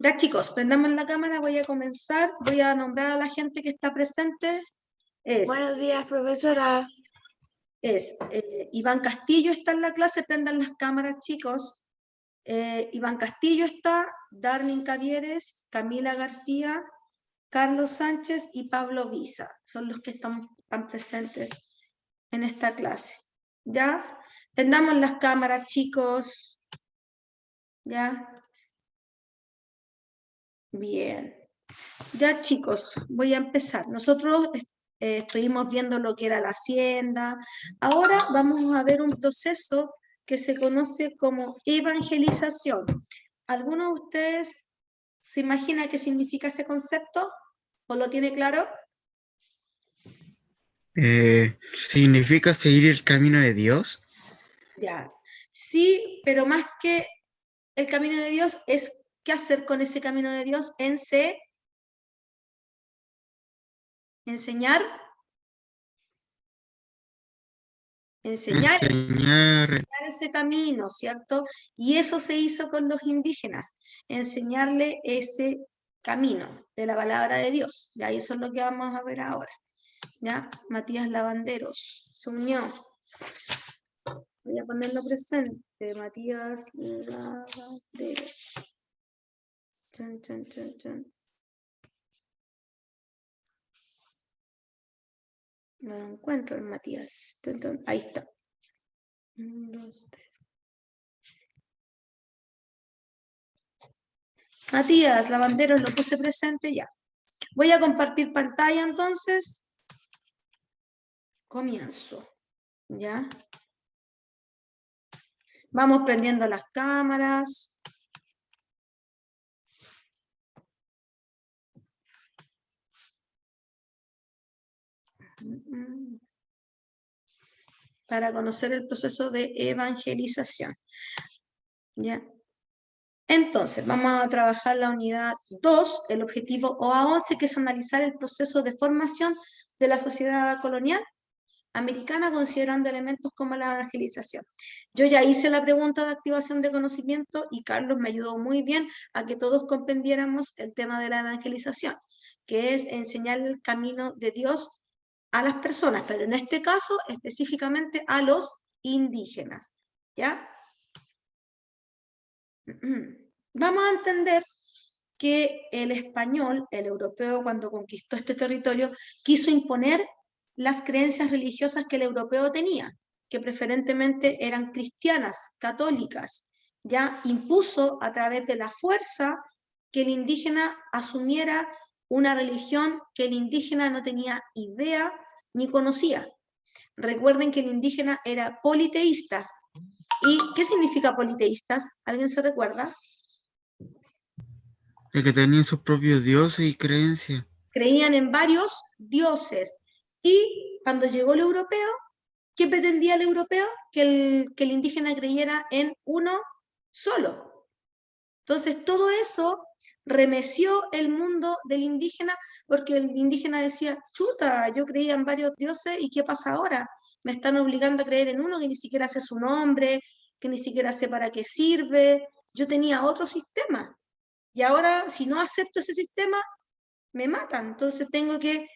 Ya chicos, prendamos la cámara, voy a comenzar, voy a nombrar a la gente que está presente. Buenos días, profesora. Iván Castillo está en la clase, prendan las cámaras chicos. Iván Castillo está, Darmin Cavieres, Camila García, Carlos Sánchez y Pablo Visa. Son los que están presentes en esta clase. ¿Ya? Prendamos las cámaras chicos. ¿Ya? Bien. Ya chicos, voy a empezar. Nosotros estuvimos viendo lo que era la hacienda. Ahora vamos a ver un proceso que se conoce como evangelización. ¿Alguno de ustedes se imagina qué significa ese concepto? ¿O lo tiene claro? ¿Significa seguir el camino de Dios? Ya. Sí, pero más que el camino de Dios es qué hacer con ese camino de Dios enseñar Enseñar. ese camino, ¿cierto? Y eso se hizo con los indígenas, enseñarle ese camino de la palabra de Dios. Ya, y eso es lo que vamos a ver ahora. ¿Ya? Matías Lavanderos se unió. Voy a ponerlo presente. Matías Lavanderos. Chan, chan, chan, chan. No lo encuentro el Matías. Ahí está. 1, 2, 3. Matías Lavanderos lo puse presente ya. Voy a compartir pantalla entonces. Comienzo. ¿Ya? Vamos prendiendo las cámaras. Para conocer el proceso de evangelización. ¿Ya? Entonces, vamos a trabajar la unidad 2, el objetivo OA11, que es analizar el proceso de formación de la sociedad colonial americana, considerando elementos como la evangelización. Yo ya hice la pregunta de activación de conocimiento y Carlos me ayudó muy bien a que todos comprendiéramos el tema de la evangelización, que es enseñar el camino de Dios a las personas, pero en este caso específicamente a los indígenas. ¿Ya? Vamos a entender que el español, el europeo, cuando conquistó este territorio, quiso imponer las creencias religiosas que el europeo tenía, que preferentemente eran cristianas, católicas. Ya impuso a través de la fuerza que el indígena asumiera una religión que el indígena no tenía idea ni conocía. Recuerden que el indígena era politeístas. ¿Y qué significa politeístas? ¿Alguien se recuerda? De que tenían sus propios dioses y creencias. Creían en varios dioses. Y cuando llegó el europeo, ¿qué pretendía el europeo? Que el indígena creyera en uno solo. Entonces, todo eso remeció el mundo del indígena, porque el indígena decía, chuta, yo creía en varios dioses, ¿y qué pasa ahora? Me están obligando a creer en uno que ni siquiera sé su nombre, que ni siquiera sé para qué sirve. Yo tenía otro sistema. Y ahora, si no acepto ese sistema, me matan. Entonces tengo que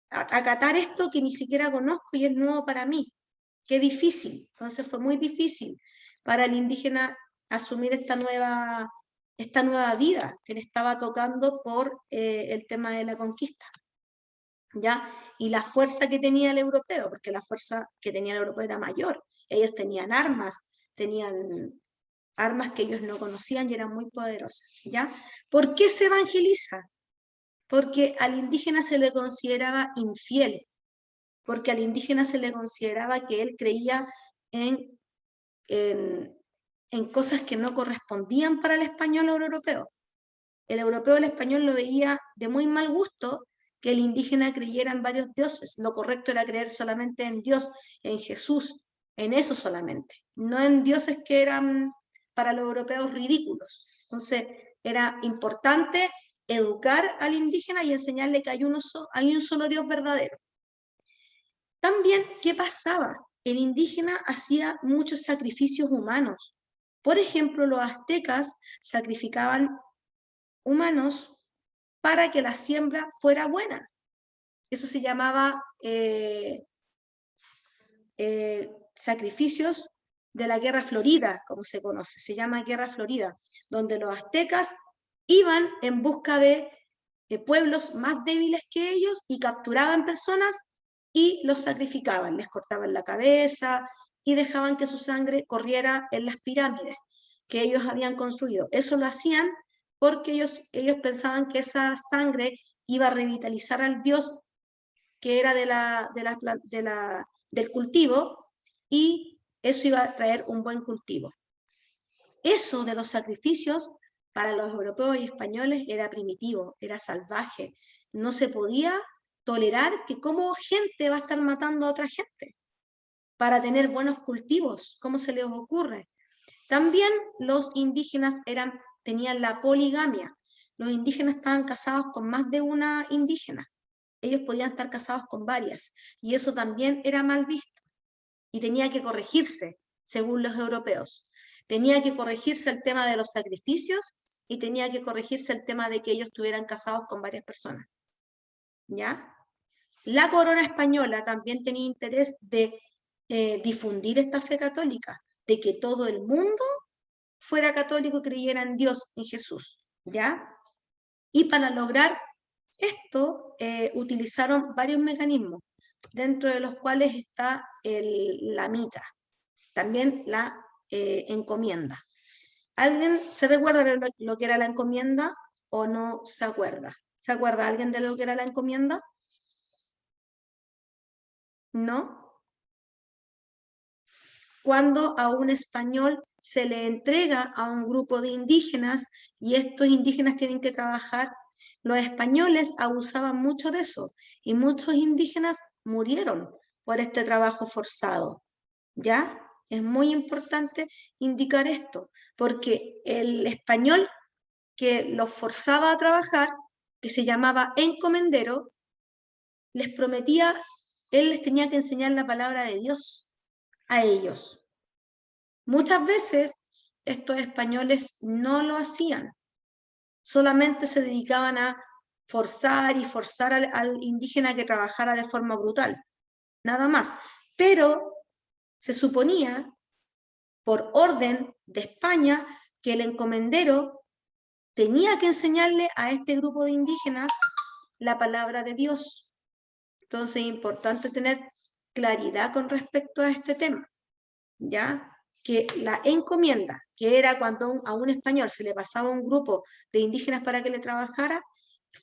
acatar esto que ni siquiera conozco y es nuevo para mí. Qué difícil. Entonces fue muy difícil para el indígena asumir esta nueva vida que le estaba tocando por el tema de la conquista. ¿Ya? Y la fuerza que tenía el europeo, porque la fuerza que tenía el europeo era mayor. Ellos tenían armas que ellos no conocían y eran muy poderosas. ¿Ya? ¿Por qué se evangeliza? Porque al indígena se le consideraba infiel, porque al indígena se le consideraba que él creía en, en, en cosas que no correspondían para el español o el europeo. El europeo o el español lo veía de muy mal gusto que el indígena creyera en varios dioses. Lo correcto era creer solamente en Dios, en Jesús, en eso solamente, no en dioses que eran para los europeos ridículos. Entonces, era importante educar al indígena y enseñarle que hay un solo Dios verdadero. También, ¿qué pasaba? El indígena hacía muchos sacrificios humanos. Por ejemplo, los aztecas sacrificaban humanos para que la siembra fuera buena. Eso se llamaba sacrificios de la Guerra Florida, como se conoce, se llama Guerra Florida, donde los aztecas iban en busca de pueblos más débiles que ellos y capturaban personas y los sacrificaban, les cortaban la cabeza y dejaban que su sangre corriera en las pirámides que ellos habían construido. Eso lo hacían porque ellos pensaban que esa sangre iba a revitalizar al dios que era del cultivo, y eso iba a traer un buen cultivo. Eso de los sacrificios para los europeos y españoles era primitivo, era salvaje. No se podía tolerar que como gente va a estar matando a otra gente para tener buenos cultivos. ¿Cómo se les ocurre? También los indígenas tenían la poligamia. Los indígenas estaban casados con más de una indígena. Ellos podían estar casados con varias, y eso también era mal visto, y tenía que corregirse, según los europeos. Tenía que corregirse el tema de los sacrificios, y tenía que corregirse el tema de que ellos estuvieran casados con varias personas. ¿Ya? La corona española también tenía interés de difundir esta fe católica, de que todo el mundo fuera católico y creyera en Dios, en Jesús. ¿Ya? Y para lograr esto, utilizaron varios mecanismos, dentro de los cuales está la mita, también la encomienda. ¿Alguien se recuerda lo que era la encomienda o no se acuerda? ¿Se acuerda alguien de lo que era la encomienda? ¿No? Cuando a un español se le entrega a un grupo de indígenas y estos indígenas tienen que trabajar, los españoles abusaban mucho de eso y muchos indígenas murieron por este trabajo forzado. ¿Ya? Es muy importante indicar esto, porque el español que los forzaba a trabajar, que se llamaba encomendero, les prometía, él les tenía que enseñar la palabra de Dios a ellos. Muchas veces estos españoles no lo hacían, solamente se dedicaban a forzar al indígena que trabajara de forma brutal, nada más. Pero se suponía, por orden de España, que el encomendero tenía que enseñarle a este grupo de indígenas la palabra de Dios. Entonces es importante tener claridad con respecto a este tema, ¿ya? Que la encomienda, que era cuando a un español se le pasaba un grupo de indígenas para que le trabajara,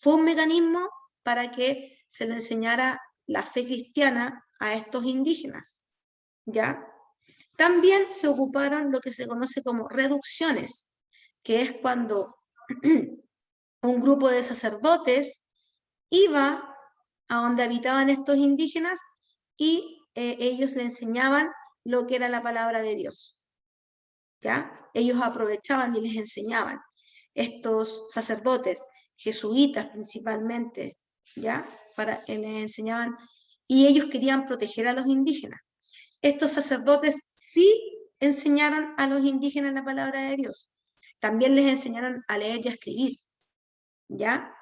fue un mecanismo para que se le enseñara la fe cristiana a estos indígenas, ¿ya? También se ocuparon lo que se conoce como reducciones, que es cuando un grupo de sacerdotes iba a donde habitaban estos indígenas y ellos le enseñaban lo que era la palabra de Dios. ¿Ya? Ellos aprovechaban y les enseñaban. Estos sacerdotes, jesuitas principalmente, ¿ya? Les enseñaban, y ellos querían proteger a los indígenas. Estos sacerdotes sí enseñaron a los indígenas la palabra de Dios. También les enseñaron a leer y a escribir, ¿ya?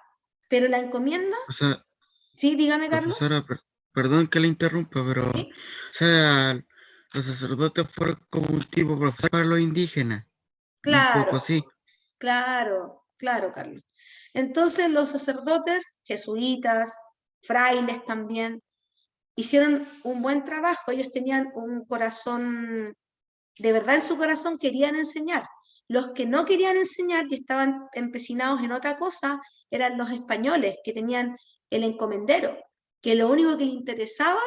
Pero la encomienda, O sea, sí, dígame, Carlos. profesora, perdón que le interrumpa, pero, ¿Sí? o sea, los sacerdotes fueron como un tipo profesor para los indígenas, un poco Claro, así. claro, Carlos. Entonces los sacerdotes, jesuitas, frailes también, hicieron un buen trabajo. Ellos tenían un corazón, de verdad en su corazón querían enseñar. Los que no querían enseñar y estaban empecinados en otra cosa eran los españoles, que tenían el encomendero, que lo único que le interesaba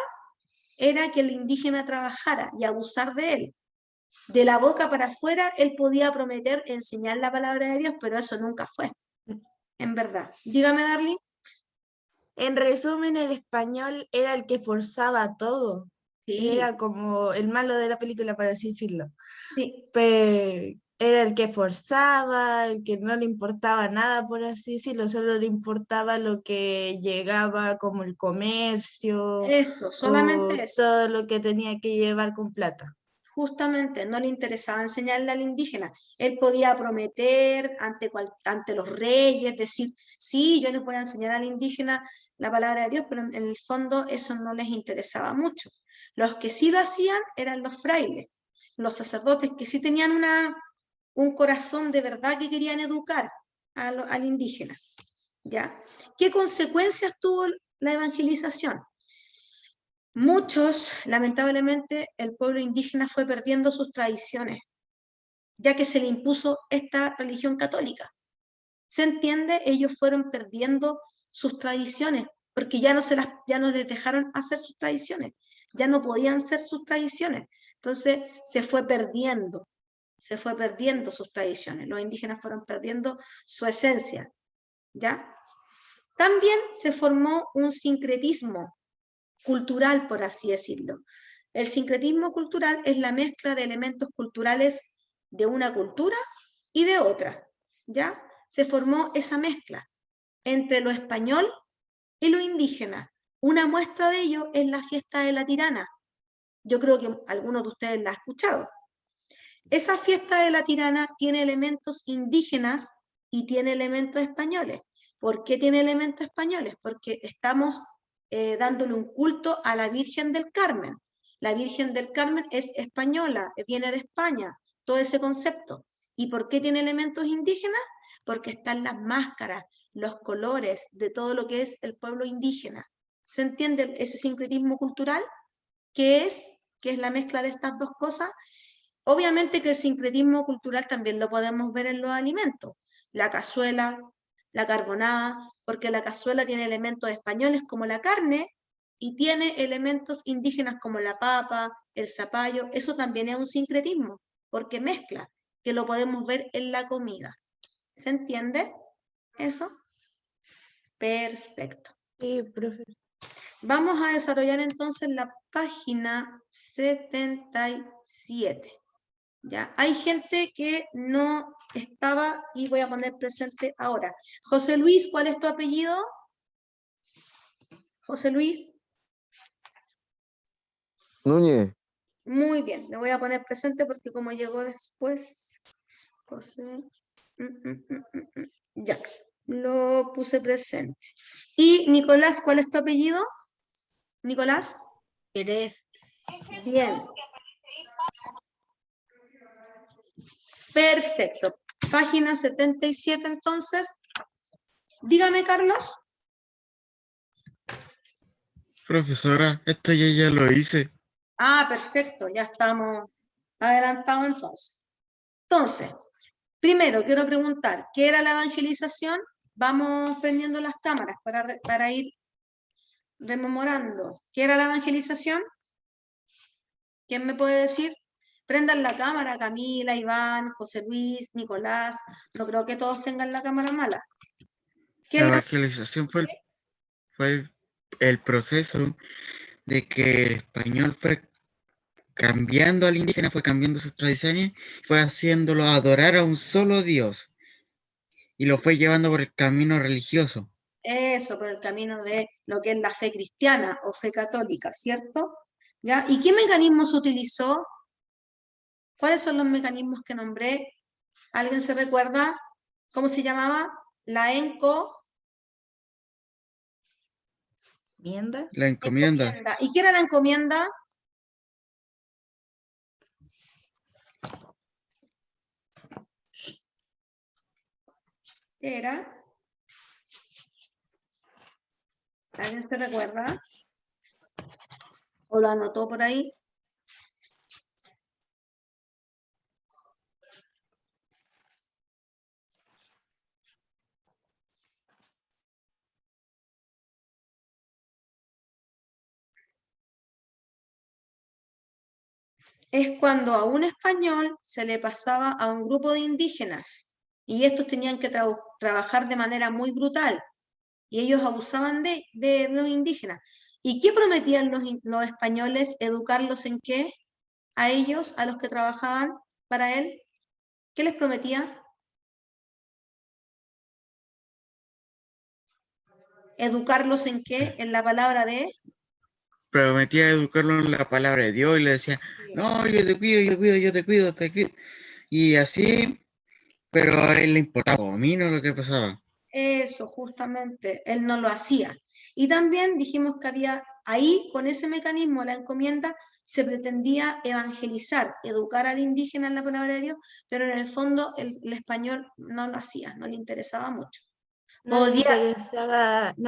era que el indígena trabajara y abusar de él. De la boca para afuera, él podía prometer enseñar la palabra de Dios, pero eso nunca fue, en verdad. Dígame, Darly. En resumen, el español era el que forzaba todo. Sí, Era como el malo de la película, para así decirlo. sí, Pero era el que forzaba, el que no le importaba nada, por así decirlo, solo le importaba lo que llegaba como el comercio eso, o solamente eso. todo lo que tenía que llevar con plata. Justamente no le interesaba enseñarle al indígena. Él podía prometer ante los reyes, decir, sí, yo les voy a enseñar al indígena la palabra de Dios, pero en el fondo eso no les interesaba mucho. Los que sí lo hacían eran los frailes, los sacerdotes que sí tenían un corazón de verdad que querían educar al indígena. ¿Ya? ¿Qué consecuencias tuvo la evangelización? Muchos, lamentablemente, el pueblo indígena fue perdiendo sus tradiciones, ya que se le impuso esta religión católica. ¿Se entiende? Ellos fueron perdiendo sus tradiciones, porque ya no les dejaron hacer sus tradiciones, ya no podían ser sus tradiciones. Entonces se fue perdiendo sus tradiciones. Los indígenas fueron perdiendo su esencia, ¿ya? También se formó un sincretismo cultural, por así decirlo. El sincretismo cultural es la mezcla de elementos culturales de una cultura y de otra, ¿ya? Se formó esa mezcla entre lo español y lo indígena. Una muestra de ello es la fiesta de la Tirana. Yo creo que algunos de ustedes la han escuchado. Esa fiesta de la Tirana tiene elementos indígenas y tiene elementos españoles. ¿Por qué tiene elementos españoles? Porque estamos dándole un culto a la Virgen del Carmen. La Virgen del Carmen es española, viene de España, todo ese concepto. ¿Y por qué tiene elementos indígenas? Porque están las máscaras, los colores de todo lo que es el pueblo indígena. ¿Se entiende ese sincretismo cultural? ¿Qué es? ¿Qué es la mezcla de estas dos cosas? Obviamente que el sincretismo cultural también lo podemos ver en los alimentos. La cazuela, la carbonada, porque la cazuela tiene elementos españoles como la carne y tiene elementos indígenas como la papa, el zapallo. Eso también es un sincretismo, porque mezcla, que lo podemos ver en la comida. ¿Se entiende eso? Perfecto. Sí, profe. Vamos a desarrollar entonces la página 77. ¿Ya? Hay gente que no estaba y voy a poner presente ahora. José Luis, ¿cuál es tu apellido? José Luis. Núñez. Muy bien, le voy a poner presente porque como llegó después, José, ya, lo puse presente. Y Nicolás, ¿cuál es tu apellido? Nicolás. Pérez. Bien. Perfecto. Página 77 entonces. Dígame, Carlos. Profesora, esto ya lo hice. Ah, perfecto, ya estamos adelantados entonces. Entonces, primero quiero preguntar, ¿qué era la evangelización? Vamos prendiendo las cámaras para ir rememorando. ¿Qué era la evangelización? ¿Quién me puede decir? Prendan la cámara, Camila, Iván, José Luis, Nicolás. No creo que todos tengan la cámara mala. ¿Qué La es la- evangelización fue el proceso de que el español fue cambiando al indígena, fue cambiando sus tradiciones, fue haciéndolo adorar a un solo Dios y lo fue llevando por el camino religioso. Eso, por el camino de lo que es la fe cristiana o fe católica, ¿cierto? ¿Ya? ¿Y qué mecanismos utilizó? ¿Cuáles son los mecanismos que nombré? ¿Alguien se recuerda? ¿Cómo se llamaba? La ¿Encomienda? La encomienda, encomienda. ¿Y qué era la encomienda? Era. ¿Alguien se recuerda? ¿O lo anotó por ahí? Es cuando a un español se le pasaba a un grupo de indígenas y estos tenían que trabajar de manera muy brutal y ellos abusaban de los indígenas. ¿Y qué prometían los españoles? ¿Educarlos en qué? A ellos, a los que trabajaban para él. ¿Qué les prometía? ¿Educarlos en qué? En la palabra de prometía educarlo en la palabra de Dios y le decía, no, yo te cuido, yo te cuido, yo te cuido, te cuido. Y así, pero a él le importaba, a mí no lo que pasaba. Eso, justamente, él no lo hacía. Y también dijimos que había ahí, con ese mecanismo, la encomienda, se pretendía evangelizar, educar al indígena en la palabra de Dios, pero en el fondo el español no lo hacía, no le interesaba mucho. No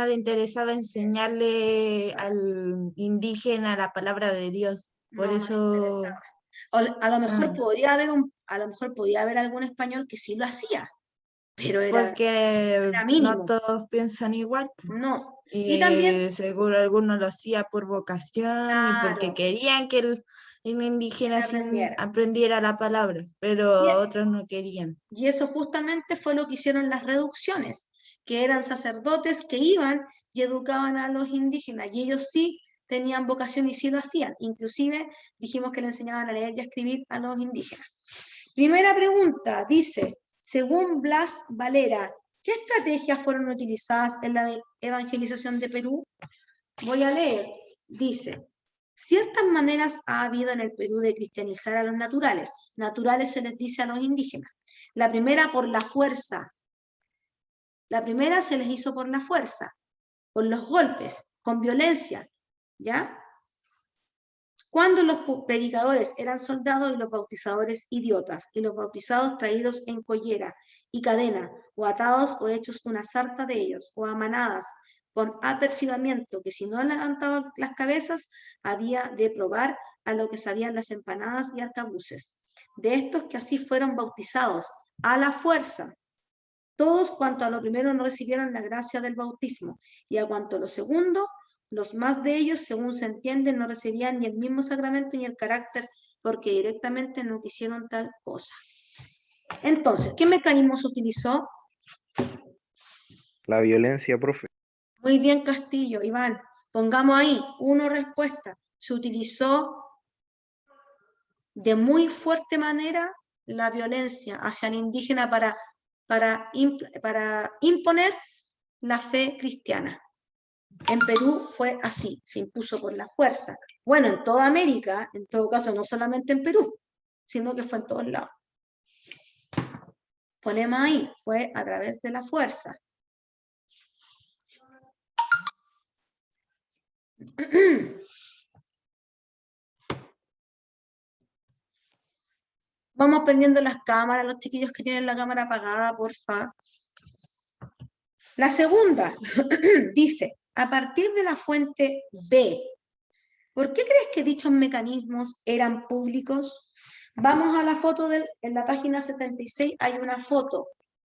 le interesaba enseñarle al indígena la palabra de Dios. Por No, no le eso, interesaba. O a lo mejor ah, podría haber a lo mejor podía haber algún español que sí lo hacía, pero porque era no mínimo. todos piensan igual. No. Y también, Y seguro algunos lo hacía por vocación y porque claro, querían que el indígena aprendiera. aprendiera la palabra, Y, pero otros no querían. y eso justamente fue lo que hicieron las reducciones, que eran sacerdotes que iban y educaban a los indígenas, y ellos sí tenían vocación y sí lo hacían. Inclusive dijimos que le enseñaban a leer y a escribir a los indígenas. Primera pregunta, dice, según Blas Valera, ¿qué estrategias fueron utilizadas en la evangelización de Perú? Voy a leer. Dice, ciertas maneras ha habido en el Perú de cristianizar a los naturales. Naturales se les dice a los indígenas. La primera por la fuerza. La primera se les hizo por la fuerza, por los golpes, con violencia, ¿ya? Cuando los predicadores eran soldados y los bautizadores idiotas, y los bautizados traídos en collera y cadena, o atados o hechos una sarta de ellos, o a manadas, con apercibimiento, que si no levantaban las cabezas, había de probar a lo que sabían las empanadas y arcabuces. De estos que así fueron bautizados, a la fuerza, todos cuanto a lo primero no recibieron la gracia del bautismo, y a cuanto a lo segundo, los más de ellos, según se entiende, no recibían ni el mismo sacramento ni el carácter, porque directamente no quisieron tal cosa. Entonces, ¿qué mecanismo se utilizó? La violencia, profe. Muy bien, Castillo, Iván. Pongamos ahí, uno respuesta. Se utilizó de muy fuerte manera la violencia hacia el indígena para imponer la fe cristiana. En Perú fue así, se impuso por la fuerza. Bueno, en toda América, en todo caso, no solamente en Perú, sino que fue en todos lados. Ponemos ahí, fue a través de la fuerza. Vamos prendiendo las cámaras, los chiquillos que tienen la cámara apagada, porfa. La segunda dice, a partir de la fuente B, ¿por qué crees que dichos mecanismos eran públicos? Vamos a la foto en la página 76, hay una foto,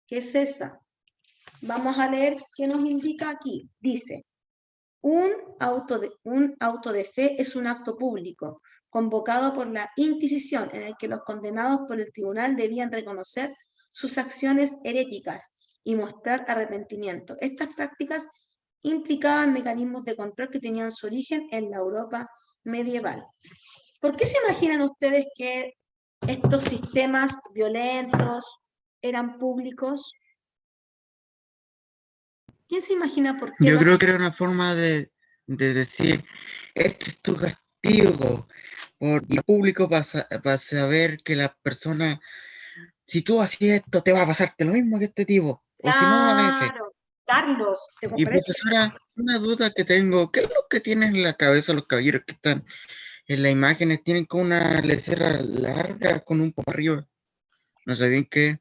que es esa. Vamos a leer qué nos indica aquí. Dice, un auto de fe es un acto público, convocado por la Inquisición, en el que los condenados por el tribunal debían reconocer sus acciones heréticas y mostrar arrepentimiento. Estas prácticas implicaban mecanismos de control que tenían su origen en la Europa medieval. ¿Por qué se imaginan ustedes que estos sistemas violentos eran públicos? ¿Quién se imagina por qué Yo lo creo hacían? que era una forma de decir, este es tu castigo, y el público para saber que la persona, si tú hacías esto, te va a pasarte lo mismo que este tipo, o si no, a ese. Claro, Carlos, ¿te Y parece? profesora, una duda que tengo, ¿qué es lo que tienen en la cabeza los caballeros que están en las imágenes? Tienen como una lecera larga con un poco arriba, no sé bien qué.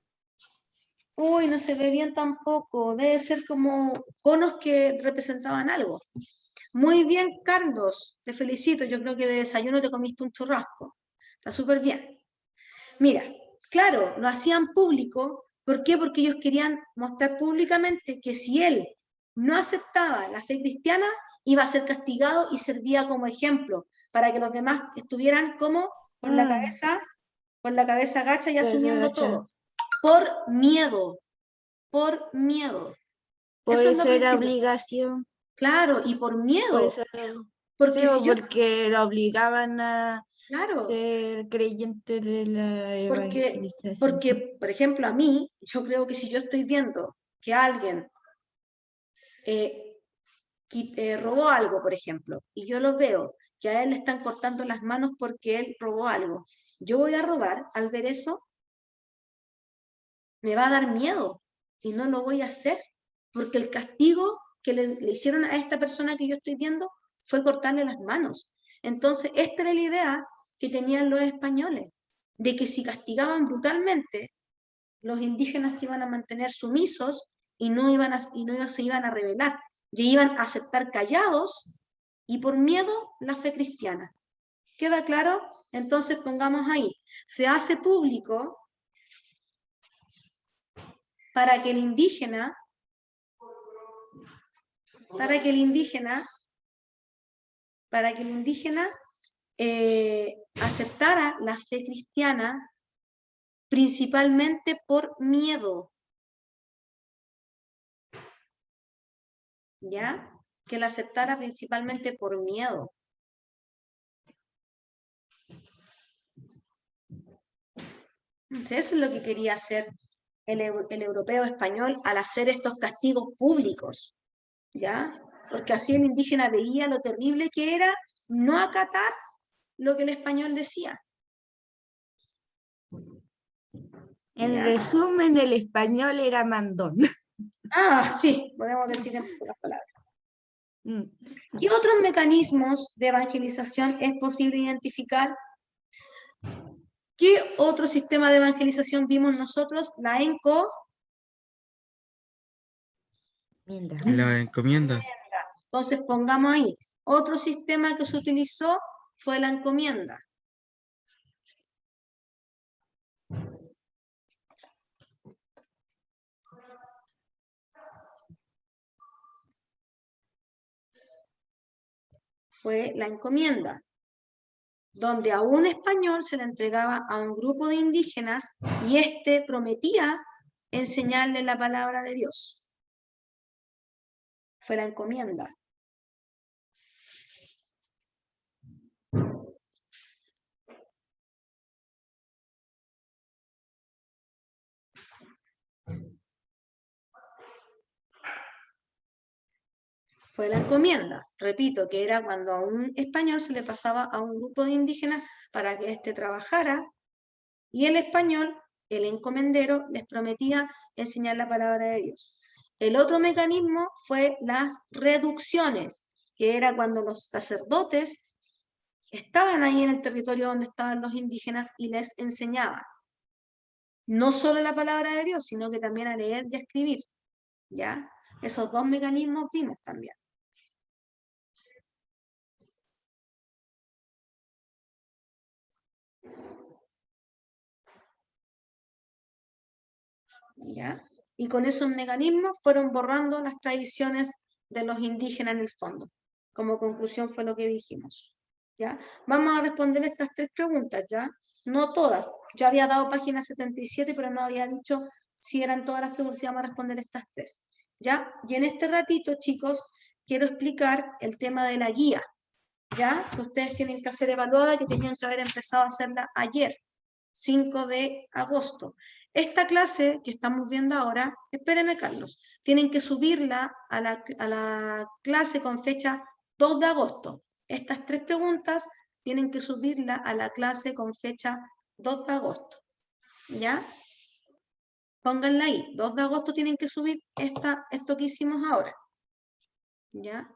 Uy, no se ve bien tampoco. Debe ser como conos que representaban algo. Muy bien, Carlos, te felicito. Yo creo que de desayuno te comiste un churrasco. Está súper bien. Mira, claro, lo hacían público. ¿Por qué? Porque ellos querían mostrar públicamente que si él no aceptaba la fe cristiana, iba a ser castigado y servía como ejemplo para que los demás estuvieran como con la cabeza agacha y asumiendo todo. Por miedo, por miedo. Por Eso es lo eso era principal. obligación, Claro, y por por miedo, eso, sí, porque o si yo, porque lo obligaban a claro, ser creyente de la porque, evangelización. porque, por ejemplo, a mí, yo creo que si yo estoy viendo que alguien robó algo, por ejemplo, y yo lo veo, que a él le están cortando las manos porque él robó algo, yo voy a robar, al ver eso, me va a dar miedo y no lo voy a hacer, porque el castigo que le hicieron a esta persona que yo estoy viendo fue cortarle las manos. Entonces, esta era la idea que tenían los españoles, de que si castigaban brutalmente, los indígenas se iban a mantener sumisos y no se iban a rebelar, y iban a aceptar callados y por miedo la fe cristiana. ¿Queda claro? Entonces pongamos ahí, se hace público para que el indígena aceptara la fe cristiana principalmente por miedo. ¿Ya? Que la aceptara principalmente por miedo. Entonces, eso es lo que quería hacer el europeo español al hacer estos castigos públicos, ¿ya? Porque así el indígena veía lo terrible que era no acatar lo que el español decía. En ¿Ya? resumen, el español era mandón. Ah, sí, podemos decir en pocas palabras. Mm. ¿Qué otros mecanismos de evangelización es posible identificar? ¿Qué otro sistema de evangelización vimos nosotros? La La encomienda. Entonces pongamos ahí, otro sistema que se utilizó fue la encomienda. Fue la encomienda, donde a un español se le entregaba a un grupo de indígenas y éste prometía enseñarle la palabra de Dios. Fue la encomienda. Fue la encomienda, repito, que era cuando a un español se le pasaba a un grupo de indígenas para que éste trabajara, y el español, el encomendero, les prometía enseñar la palabra de Dios. El otro mecanismo fue las reducciones, que era cuando los sacerdotes estaban ahí en el territorio donde estaban los indígenas y les enseñaban. No solo la palabra de Dios, sino que también a leer y a escribir. ¿Ya? Esos dos mecanismos vimos también. ¿Ya? Y con esos mecanismos fueron borrando las tradiciones de los indígenas en el fondo. Como conclusión fue lo que dijimos. ¿Ya? Vamos a responder estas tres preguntas, ¿ya? No todas. Yo había dado página 77, pero no había dicho si eran todas las preguntas, y vamos a responder estas tres. ¿Ya? Y en este ratito, chicos, quiero explicar el tema de la guía, ¿ya? Que ustedes tienen que hacer evaluada, que tenían que haber empezado a hacerla ayer, 5 de agosto. Esta clase que estamos viendo ahora, espéreme Carlos, tienen que subirla a la clase con fecha 2 de agosto. Estas tres preguntas tienen que subirla a la clase con fecha 2 de agosto. ¿Ya? Pónganla ahí. 2 de agosto tienen que subir esto que hicimos ahora. ¿Ya?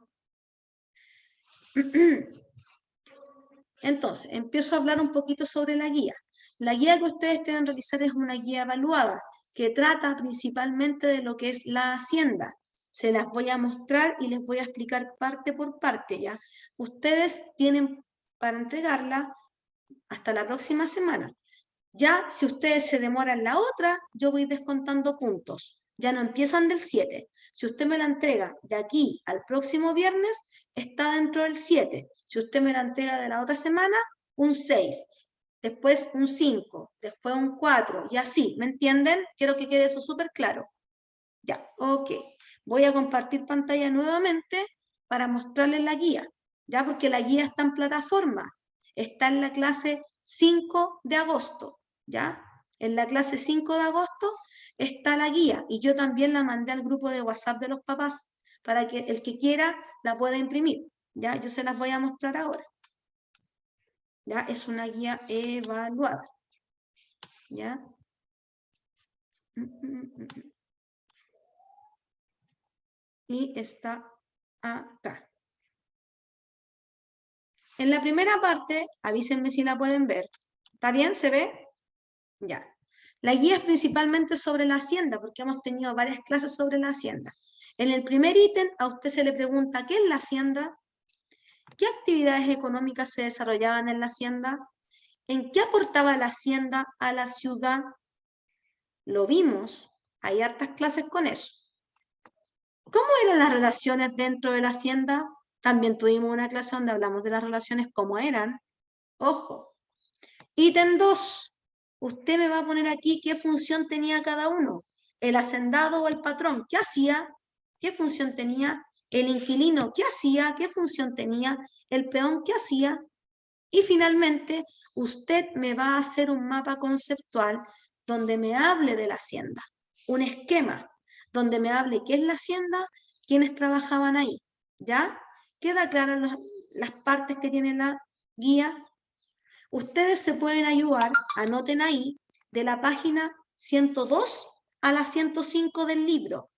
Entonces, empiezo a hablar un poquito sobre la guía. La guía que ustedes deben realizar es una guía evaluada, que trata principalmente de lo que es la hacienda. Se las voy a mostrar y les voy a explicar parte por parte, ¿ya? Ustedes tienen para entregarla hasta la próxima semana. Ya, si ustedes se demoran la otra, yo voy descontando puntos. Ya no empiezan del 7. Si usted me la entrega de aquí al próximo viernes, está dentro del 7. Si usted me la entrega de la otra semana, un 6. Después un 5. Después un 4. Y así, ¿me entienden? Quiero que quede eso súper claro. Ya, ok. Voy a compartir pantalla nuevamente para mostrarles la guía. Ya, porque la guía está en plataforma. Está en la clase 5 de agosto. ¿Ya? En la clase 5 de agosto está la guía y yo también la mandé al grupo de WhatsApp de los papás para que el que quiera la pueda imprimir. ¿Ya? Yo se las voy a mostrar ahora. ¿Ya? Es una guía evaluada. ¿Ya? Y está acá. En la primera parte, avísenme si la pueden ver. ¿Está bien? ¿Se ve? Ya. La guía es principalmente sobre la hacienda, porque hemos tenido varias clases sobre la hacienda. En el primer ítem, a usted se le pregunta, ¿qué es la hacienda? ¿Qué actividades económicas se desarrollaban en la hacienda? ¿En qué aportaba la hacienda a la ciudad? Lo vimos, hay hartas clases con eso. ¿Cómo eran las relaciones dentro de la hacienda? También tuvimos una clase donde hablamos de las relaciones, cómo eran. Ojo. Ítem 2. Usted me va a poner aquí qué función tenía cada uno. El hacendado o el patrón, ¿qué hacía? ¿Qué función tenía? El inquilino, ¿qué hacía? ¿Qué función tenía? El peón, ¿qué hacía? Y finalmente, usted me va a hacer un mapa conceptual donde me hable de la hacienda. Un esquema donde me hable qué es la hacienda, quiénes trabajaban ahí. ¿Ya? ¿Queda claro las partes que tiene la guía? Ustedes se pueden ayudar, anoten ahí, de la página 102 a la 105 del libro.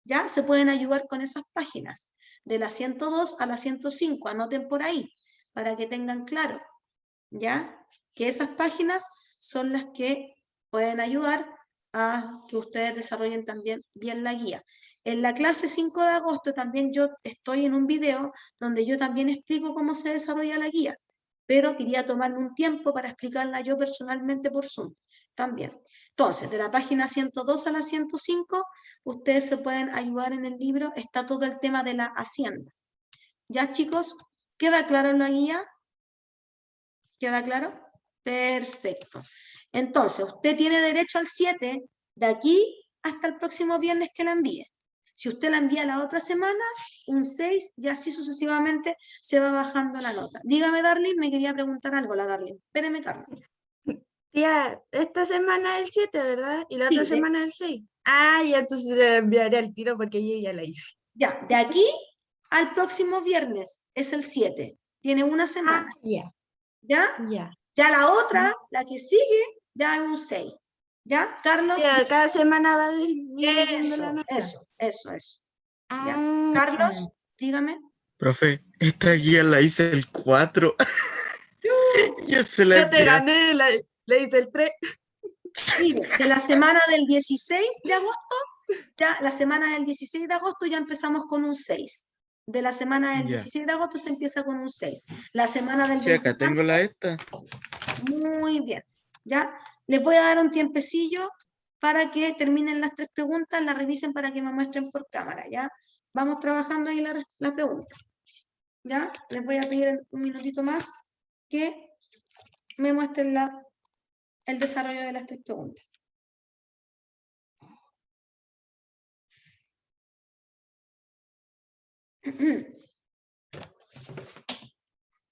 ¿Ya? Se pueden ayudar con esas páginas. De la 102 a la 105, anoten por ahí, para que tengan claro. ¿Ya? Que esas páginas son las que pueden ayudar a que ustedes desarrollen también bien la guía. En la clase 5 de agosto también yo estoy en un video donde yo también explico cómo se desarrolla la guía, pero quería tomarme un tiempo para explicarla yo personalmente por Zoom también. Entonces, de la página 102 a la 105, ustedes se pueden ayudar en el libro, está todo el tema de la hacienda. ¿Ya, chicos? ¿Queda claro la guía? ¿Queda claro? Perfecto. Entonces, usted tiene derecho al 7 de aquí hasta el próximo viernes que la envíe. Si usted la envía la otra semana, un 6 y así sucesivamente se va bajando la nota. Dígame, Darlene, me quería preguntar algo la Darlene. Espéreme, Carlos. Tía, esta semana es el 7, ¿verdad? Y la Sí, otra semana es el 6. Ah, ya entonces le enviaré al tiro porque yo ya la hice. Ya, de aquí al próximo viernes es el 7. Tiene una semana. Ya, ¿Ya? ya. Ya la otra, la que sigue, ya es un 6. ¿Ya, Carlos? Tía, cada semana va disminuyendo la nota. Eso. ¿Ya? Ah, Carlos, dígame. Profe, esta guía la hice el 4. Ya se la ya te envié. gané, le hice el 3. Mire, de la semana del 16 de agosto, ya la semana del 16 de agosto ya empezamos con un 6. De la semana del Ya. 16 de agosto se empieza con un 6. La semana del Sí, acá 24, tengo la esta. muy bien. ¿Ya? Les voy a dar un tiempecillo para que terminen las 3 preguntas, las revisen para que me muestren por cámara, ¿ya? Vamos trabajando ahí la pregunta. ¿Ya? Les voy a pedir un minutito más que me muestren el desarrollo de las 3 preguntas.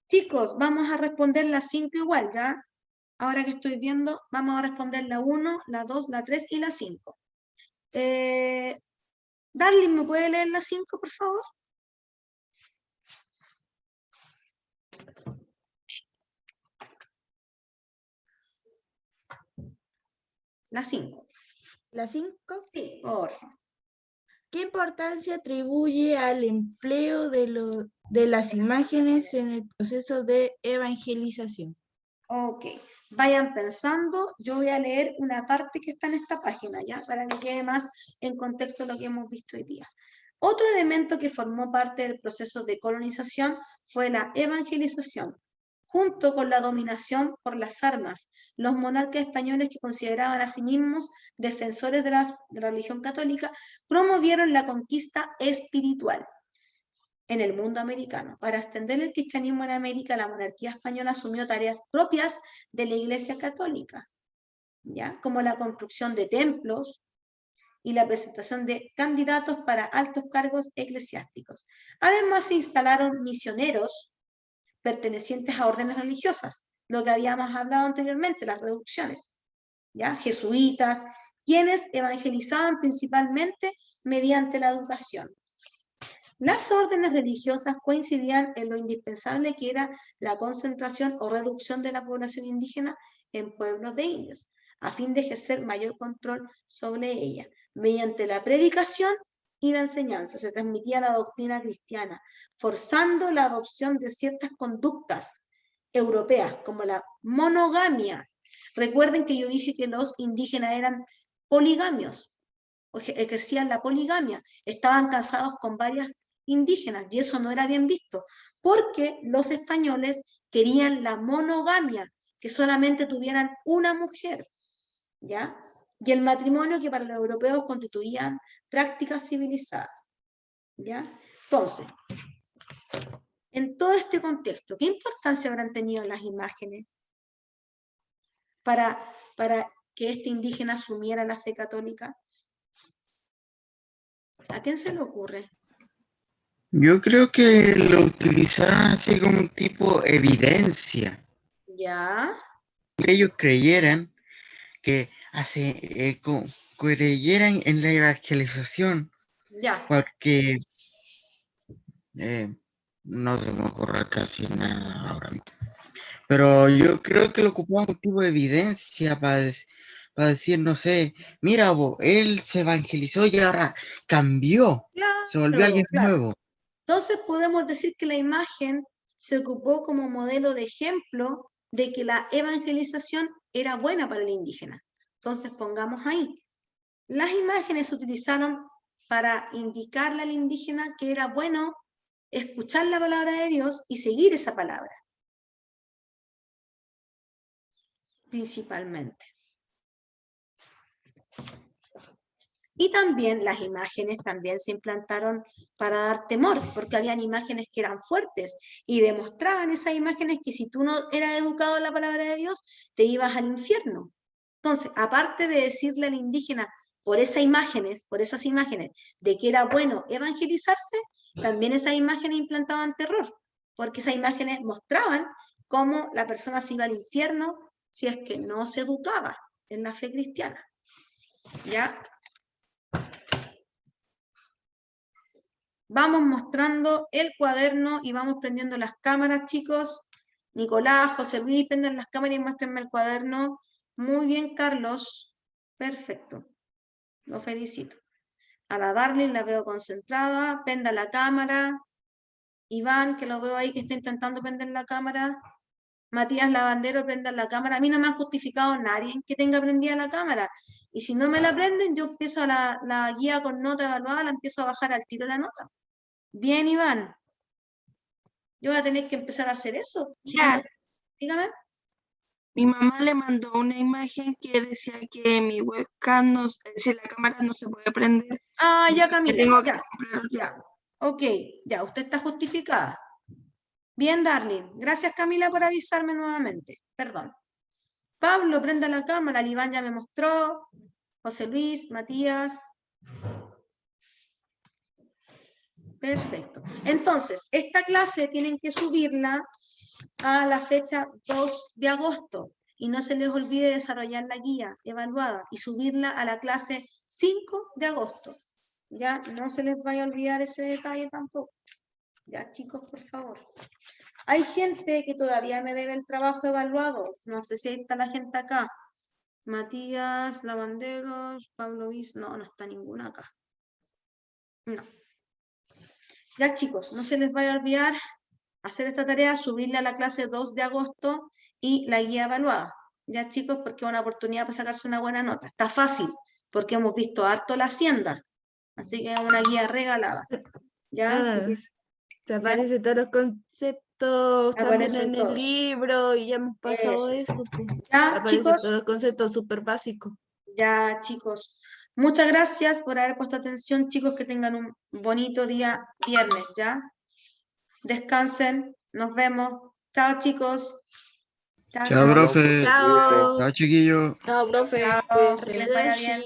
Chicos, vamos a responder las 5 igual, ¿ya? Ahora que estoy viendo, vamos a responder la 1, la 2, la 3 y la 5. Darling, ¿me puede leer la 5, por favor? La 5. La 5. Sí, por favor. ¿Qué importancia atribuye al empleo de las imágenes en el proceso de evangelización? Ok, vayan pensando, yo voy a leer una parte que está en esta página, ¿ya? Para que quede más en contexto lo que hemos visto hoy día. Otro elemento que formó parte del proceso de colonización fue la evangelización, junto con la dominación por las armas. Los monarcas españoles, que consideraban a sí mismos defensores de la religión católica, promovieron la conquista espiritual en el mundo americano. Para extender el cristianismo en América, la monarquía española asumió tareas propias de la Iglesia Católica, ¿ya? Como la construcción de templos y la presentación de candidatos para altos cargos eclesiásticos. Además, se instalaron misioneros pertenecientes a órdenes religiosas, lo que habíamos hablado anteriormente, las reducciones, ¿ya? Jesuitas, quienes evangelizaban principalmente mediante la educación. Las órdenes religiosas coincidían en lo indispensable que era la concentración o reducción de la población indígena en pueblos de indios, a fin de ejercer mayor control sobre ella. Mediante la predicación y la enseñanza se transmitía la doctrina cristiana, forzando la adopción de ciertas conductas europeas, como la monogamia. Recuerden que yo dije que los indígenas eran poligamios, ejercían la poligamia, estaban casados con varias indígenas, y eso no era bien visto, porque los españoles querían la monogamia, que solamente tuvieran una mujer, ¿ya? Y el matrimonio, que para los europeos constituían prácticas civilizadas, ¿ya? Entonces, en todo este contexto, ¿qué importancia habrán tenido las imágenes para que este indígena asumiera la fe católica? ¿A quién se le ocurre? Yo creo que lo utilizaron así como un tipo evidencia. ¿Ya? Que ellos creyeran que creyeran en la evangelización, Ya. porque no se me ocurre casi nada ahora mismo. Pero yo creo que lo ocupaban como tipo de evidencia para decir, no sé, mira, él se evangelizó y ahora cambió, se volvió alguien nuevo. Entonces podemos decir que la imagen se ocupó como modelo de ejemplo de que la evangelización era buena para el indígena. Entonces pongamos ahí. Las imágenes se utilizaron para indicarle al indígena que era bueno escuchar la palabra de Dios y seguir esa palabra. Principalmente. Y también las imágenes también se implantaron para dar temor, porque habían imágenes que eran fuertes y demostraban esas imágenes que si tú no eras educado en la palabra de Dios, te ibas al infierno. Entonces, aparte de decirle al indígena por esas imágenes, de que era bueno evangelizarse, también esas imágenes implantaban terror, porque esas imágenes mostraban cómo la persona se iba al infierno si es que no se educaba en la fe cristiana. ¿Ya? Vamos mostrando el cuaderno y vamos prendiendo las cámaras, chicos. Nicolás, José Luis, prendan las cámaras y muéstrenme el cuaderno. Muy bien, Carlos. Perfecto. Lo felicito. A la Darling la veo concentrada. Prenda la cámara. Iván, que lo veo ahí que está intentando prender la cámara. Matías Lavandero, prendan la cámara. A mí no me ha justificado nadie que tenga prendida la cámara. Y si no me la prenden, yo empiezo a la guía con nota evaluada, la empiezo a bajar al tiro la nota. Bien, Iván. Yo voy a tener que empezar a hacer eso. Ya, Dígame. mi mamá le mandó una imagen que decía que mi webcam, si la cámara no se puede prender. Ah, ya, que Camila. tengo que Ya, comprar otra. ya. Ok, ya, usted está justificada. Bien, Darling. Gracias, Camila, por avisarme nuevamente. Perdón. Pablo, prenda la cámara. El Iván ya me mostró. José Luis, Matías. Perfecto. Entonces, esta clase tienen que subirla a la fecha 2 de agosto y no se les olvide desarrollar la guía evaluada y subirla a la clase 5 de agosto. Ya no se les vaya a olvidar ese detalle tampoco. Ya, chicos, por favor. Hay gente que todavía me debe el trabajo evaluado. No sé si está la gente acá. Matías, Lavanderos, Pablo Viz. No, no está ninguna acá. No. Ya, chicos, no se les vaya a olvidar hacer esta tarea, subirla a la clase 2 de agosto y la guía evaluada. Ya, chicos, porque es una oportunidad para sacarse una buena nota. Está fácil, porque hemos visto harto la hacienda. Así que es una guía regalada. ¿Ya? Te aparecen todos los conceptos también Aparecen en el todos. libro y ya hemos pasado Eso. eso. Pues. Ya, Aparecen chicos. todos los conceptos súper básicos. Ya, chicos. Muchas gracias por haber puesto atención, chicos, que tengan un bonito día viernes, ¿ya? Descansen, nos vemos. Chao, chicos. Chao, profe. Chao. Chao, chiquillo. Chao, profe. Chao, que les vaya bien.